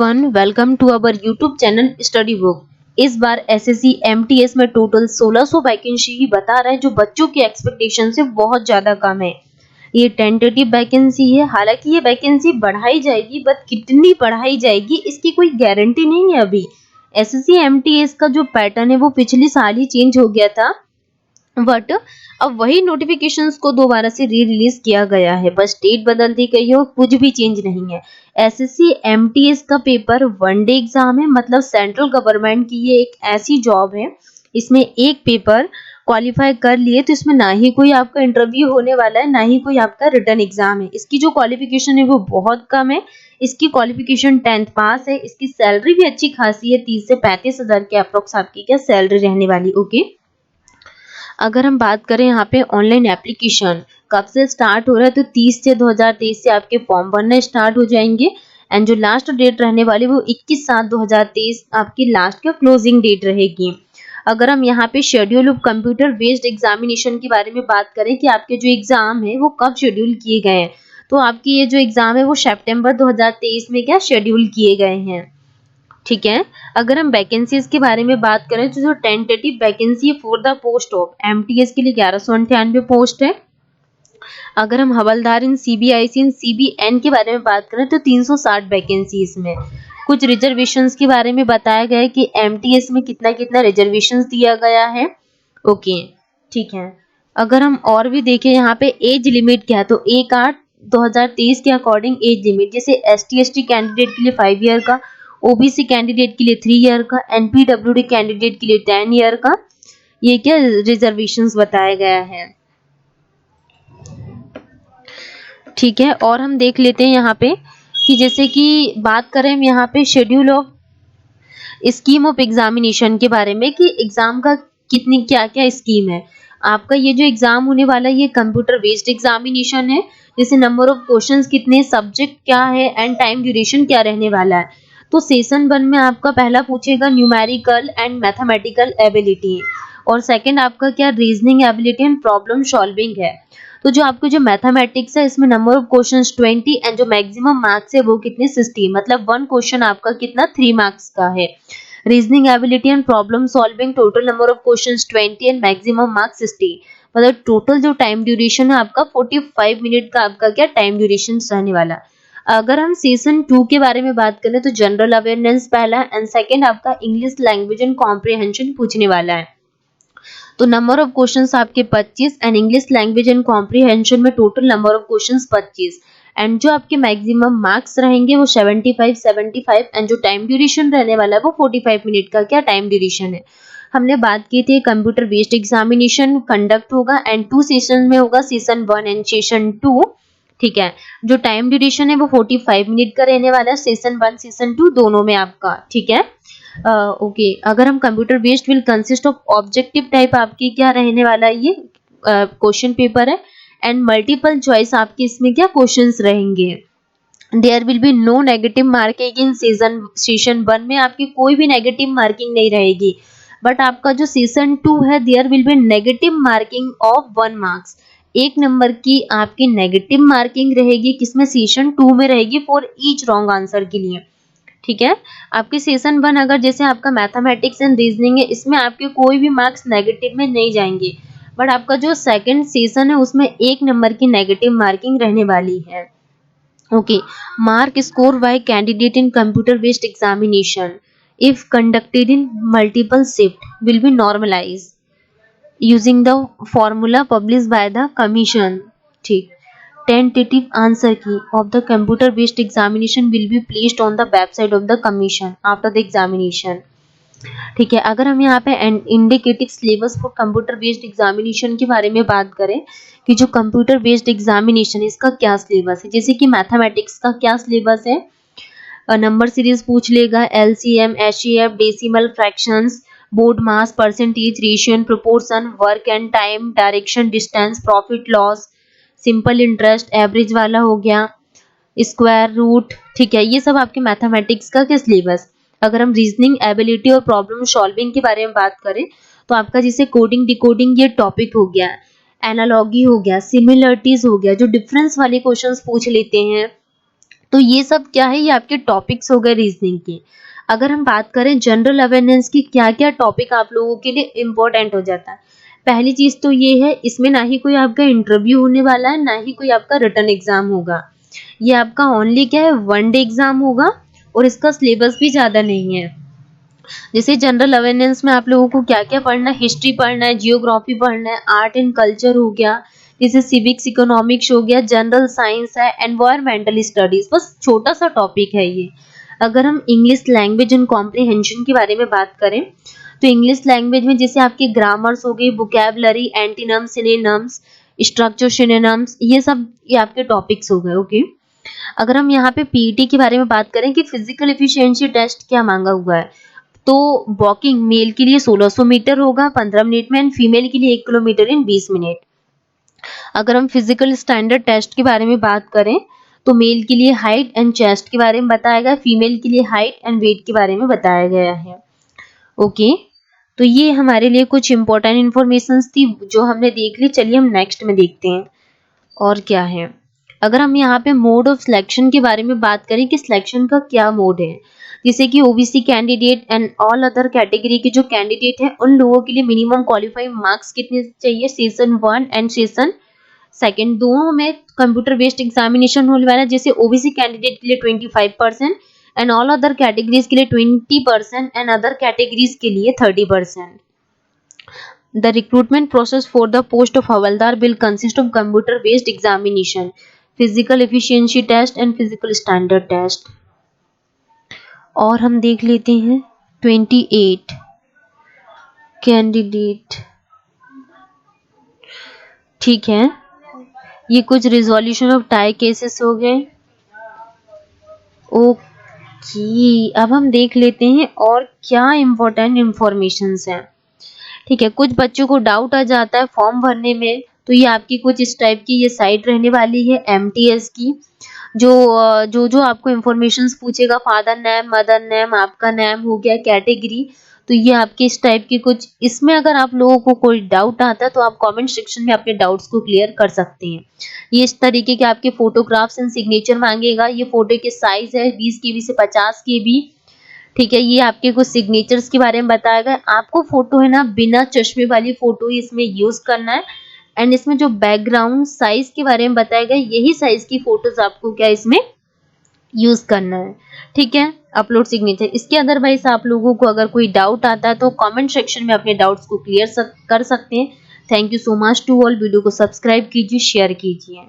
Welcome to our YouTube channel study book. इस बार SSC MTS में टोटल 1600 वैकेंसी ही बता रहे हैं, जो बच्चों की एक्सपेक्टेशन से बहुत ज्यादा कम है। ये टेंटेटिव वैकेंसी है, हालांकि ये वैकेंसी बढ़ाई जाएगी, बट कितनी बढ़ाई जाएगी इसकी कोई गारंटी नहीं है। अभी एसएससी एमटीएस का जो पैटर्न है वो पिछले साल ही चेंज हो गया था, बट अब वही नोटिफिकेशंस को दोबारा से री रिलीज किया गया है। बस डेट बदल दी गई है और कुछ भी चेंज नहीं है। एसएससी एमटीएस का पेपर वन डे एग्जाम है, मतलब सेंट्रल गवर्नमेंट की ये एक ऐसी जॉब है, इसमें एक पेपर क्वालिफाई कर लिए तो इसमें ना ही कोई आपका इंटरव्यू होने वाला है, ना ही कोई आपका रिटर्न एग्जाम है। इसकी जो क्वालिफिकेशन है वो बहुत कम है। इसकी क्वालिफिकेशन 10th पास है। इसकी सैलरी भी अच्छी खासी है, 30 से 35 हजार के अप्रोक्स आपकी क्या सैलरी रहने वाली। ओके, अगर हम बात करें यहाँ पे ऑनलाइन एप्लीकेशन कब से स्टार्ट हो रहा है, तो 30 से 2023 से आपके फॉर्म भरना स्टार्ट हो जाएंगे। एंड जो लास्ट डेट रहने वाली वो 21/7/2023 आपकी लास्ट का क्लोजिंग डेट रहेगी। अगर हम यहाँ पे schedule of computer based examination के बारे में बात करें कि आपके जो एग्जाम है वो कब शेड्यूल किए गए हैं, तो आपकी ये जो एग्जाम है वो सितंबर 2023 में क्या शेड्यूल किए गए हैं। ठीक है, अगर हम वैकेंसीज के बारे में बात करें तो जो tentative vacancy for the post of MTS के लिए 1198 पोस्ट है। अगर हम हवलदार इन सीबीआईसी इन सीबीएन के बारे में बात करें तो 360 वैकेंसी इसमें। कुछ रिजर्वेशंस के बारे में बताया गया है कि एमटीएस में कितना कितना रिजर्वेशंस दिया गया है। ओके, ठीक है। अगर हम और भी देखें यहाँ पे एज लिमिट क्या है, तो 1/8/2023 के अकॉर्डिंग एज लिमिट जैसे एसटी कैंडिडेट के लिए 5 ईयर का, ओबीसी कैंडिडेट के लिए 3 ईयर का, एनपीडब्ल्यूडी कैंडिडेट के लिए 10 ईयर का, ये क्या रिजर्वेशंस बताया गया है। ठीक है, और हम देख लेते हैं यहाँ पे कि जैसे कि बात करें हम यहाँ पे schedule of scheme of examination के बारे में कि एग्जाम का कितनी क्या क्या स्कीम है। आपका ये जो एग्जाम होने वाला है ये कंप्यूटर बेस्ड एग्जामिनेशन है। जैसे नंबर ऑफ क्वेश्चंस कितने, सब्जेक्ट क्या है एंड टाइम ड्यूरेशन क्या रहने वाला है। तो सेशन 1 में आपका पहला पूछेगा न्यूमेरिकल एंड मैथमेटिकल एबिलिटी, और सेकंड आपका क्या reasoning ability and problem solving है। तो जो आपको जो मैथमेटिक्स है इसमें नंबर ऑफ क्वेश्चंस 20 एंड जो मैक्सिमम मार्क्स है वो कितने 60, मतलब 1 क्वेश्चन आपका कितना 3 मार्क्स का है। Reasoning ability and problem solving total number of questions 20 and maximum marks 60, मतलब टोटल जो टाइम ड्यूरेशन है आपका 45 मिनट का आपका क्या टाइम ड्यूरेशन रहने वाला। अगर हम सेशन 2 के बारे में बात करें तो जनरल अवेयरनेस पहला एंड सेकंड आपका इंग्लिश लैंग्वेज एंड कॉम्प्रिहेंशन पूछने वाला है। तो नंबर ऑफ क्वेश्चंस आपके 25 and English language and comprehension में total number of questions 25 and जो आपके मैक्सिमम मार्क्स रहेंगे वो 75 एंड जो टाइम ड्यूरेशन रहने वाला है वो 45 मिनट का क्या टाइम ड्यूरेशन है। हमने बात की थी कंप्यूटर बेस्ड एग्जामिनेशन कंडक्ट होगा एंड 2 सेशन में होगा, सेशन 1 एंड सेशन 2। ठीक है, जो टाइम ड्यूरेशन है वो 45 मिनट का रहने वाला है, सेशन 1 सेशन 2 दोनों में आपका। ठीक है, ओके, अगर हम computer based will consist of objective type आपकी क्या रहने वाला है, ये क्वेश्चन पेपर है एंड मल्टीपल चॉइस आपके इसमें क्या क्वेश्चंस रहेंगे। There will be no negative marking in session 1 में आपकी कोई भी नेगेटिव मार्किंग नहीं रहेगी, बट आपका जो सेशन 2 है there will be negative marking of 1 marks. 1 number की आपकी नेगेटिव मार्किंग रहेगी, किसमें सेशन 2 में रहेगी फॉर ईच रॉन्ग आंसर के लिए। ठीक है, आपके सेशन 1 अगर जैसे आपका मैथमेटिक्स एंड रीजनिंग है इसमें आपके कोई भी मार्क्स नेगेटिव में नहीं जाएंगे, बट आपका जो सेकंड सेशन है उसमें 1 नंबर की नेगेटिव मार्किंग रहने वाली है। Okay, mark score by candidate in computer based examination if conducted in multiple shift will be normalised using the formula published by the commission. ठीक, tentative answer key of the computer based examination will be placed on the website of the commission after the examination. ठीक है, अगर हम यहाँ पे indicative syllabus for computer based examination के बारे में बात करें कि जो कंप्यूटर बेस्ड एग्जामिनेशन इसका क्या सिलेबस है, जैसे कि मैथमेटिक्स का क्या सिलेबस है, नंबर सीरीज पूछ लेगा, LCM, HCF, decimal, fractions, BODMAS, percentage, ratio and proportion, work and time, direction, distance, profit loss, simple interest, average वाला हो गया, स्क्वायर रूट। ठीक है, ये सब आपके मैथमेटिक्स का क्या सिलेबस। अगर हम रीजनिंग एबिलिटी और प्रॉब्लम सॉल्विंग के बारे में बात करें तो आपका जैसे कोडिंग डिकोडिंग ये टॉपिक हो गया, एनालॉगी हो गया, सिमिलरिटीज हो गया, जो डिफरेंस वाले क्वेश्चंस पूछ लेते हैं, तो ये सब क्या है, ये आपके टॉपिक्स हो गए रीजनिंग के। अगर हम बात करें जनरल अवेयरनेस की, क्या क्या टॉपिक आप लोगों के लिए इम्पोर्टेंट हो जाता है। पहली चीज तो ये है, इसमें ना ही कोई आपका इंटरव्यू होने वाला है, ना ही कोई आपका रिटन एग्जाम होगा। ये आपका ओनली क्या है, वन डे एग्जाम होगा, और इसका सिलेबस भी ज्यादा नहीं है। जैसे जनरल अवेयरनेस में आप लोगों को क्या क्या पढ़ना है, हिस्ट्री पढ़ना है, जियोग्राफी पढ़ना है, आर्ट एंड कल्चर हो गया, जैसे सिविक्स इकोनॉमिक्स हो गया, जनरल साइंस है, एनवायरमेंटल स्टडीज, बस छोटा सा टॉपिक है ये। अगर हम इंग्लिश लैंग्वेज एंड कॉम्प्रिहेंशन के बारे में बात करें, तो इंग्लिश लैंग्वेज में जैसे आपके ग्रामर्स हो गई, vocabulary, antonyms, synonyms, structure synonyms, ये आपके टॉपिक्स हो गए। ओके, अगर हम यहाँ पे पीईटी के बारे में बात करें कि फिजिकल एफिशिएंसी टेस्ट क्या मांगा हुआ है, तो वॉकिंग मेल के लिए 1600 मीटर होगा 15 मिनट में, एंड फीमेल के लिए 1 किलोमीटर इन 20 मिनट। अगर हम फिजिकल स्टैंडर्ड टेस्ट के बारे में बात करें, तो मेल के लिए हाइट एंड चेस्ट के बारे में बताया गया, फीमेल के लिए हाइट एंड वेट के बारे में बताया गया है। ओके, तो ये हमारे लिए कुछ इंपॉर्टेंट इंफॉर्मेशन थी जो हमने देख ली। चलिए हम नेक्स्ट में देखते हैं और क्या है। अगर हम यहाँ पे मोड ऑफ सिलेक्शन के बारे में बात करें कि सिलेक्शन का क्या मोड है, जैसे कि OBC candidate and all other category के जो कैंडिडेट हैं, उन लोगों के लिए मिनिमम क्वालिफाइंग मार्क्स कितने चाहिए, सेशन 1 एंड सेशन सेकंड दोनों में कंप्यूटर बेस्ड एग्जामिनेशन होने वाला है। जैसे ओबीसी कैंडिडेट के लिए 25% एंड ऑल अदर कैटेगरीज के लिए 20% एंड अदर कैटेगरीज के लिए 30%। The recruitment process for the post of Havaldar will consist of computer based examination, physical efficiency test and physical standard test। और हम देख लेते हैं 28 कैंडिडेट। ठीक है, ये कुछ रिजोल्यूशन ऑफ टाई केसेस हो गए। ओके, अब हम देख लेते हैं और क्या इम्पोर्टेंट इंफॉर्मेशंस हैं। ठीक है, कुछ बच्चों को डाउट आ जाता है फॉर्म भरने में, तो ये आपकी कुछ इस टाइप की ये साइट रहने वाली है एमटीएस की, जो आपको इंफॉर्मेशंस पूछेगा, फादर नेम, मदर नेम, आपका नेम हो गया, कैटेगरी, तो ये आपके इस टाइप की कुछ, इसमें अगर आप लोगों को कोई डाउट आता है तो आप कमेंट सेक्शन में अपने डाउट्स को क्लियर कर सकते हैं। ये इस तरीके के आपके फोटोग्राफ्स एंड सिग्नेचर मांगेगा। ये फोटो के साइज है 20 केबी से 50 केबी। ठीक है, ये आपके कुछ सिग्नेचर्स के बारे में बताया गया। आपको फोटो है ना बिना चश्मे वाली फोटो ही इसमें यूज करना है, एंड इसमें जो बैकग्राउंड साइज के बारे में बताया गया, यही साइज की फोटोज आपको क्या इसमें यूज करना है। ठीक है, अपलोड सिग्नेचर। इसके अदरवाइज आप लोगों को अगर कोई डाउट आता है तो कमेंट सेक्शन में अपने डाउट्स को क्लियर कर सकते हैं। Thank you so much to all. Video को सब्सक्राइब कीजिए, शेयर कीजिए।